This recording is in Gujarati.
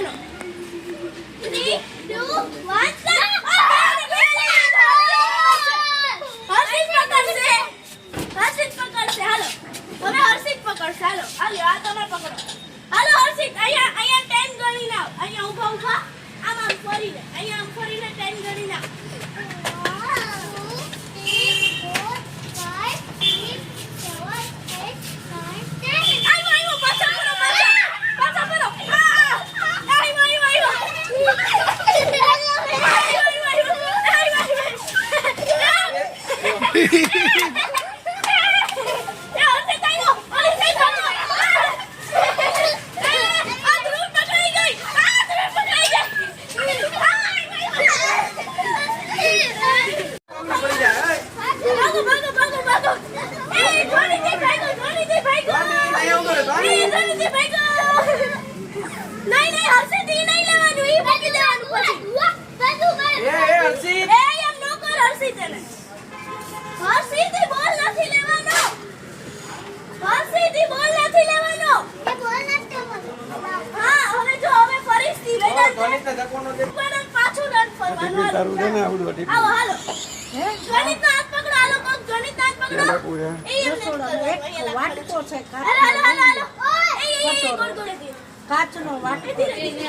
હાલો 3 2 1 સ્ટાર્ટ હર્ષિત પકડશે હાલો હવે હર્ષિત પકડશે હાલો હાલો આ તમે પકડો હાલો હર્ષિત અહીંયા 10 ગણી લાવ અહીંયા ઊભા આમ ફરીને અહીંયા આમ ફરીને 10 ગણી લાવ કાચનો વાટકો નહીં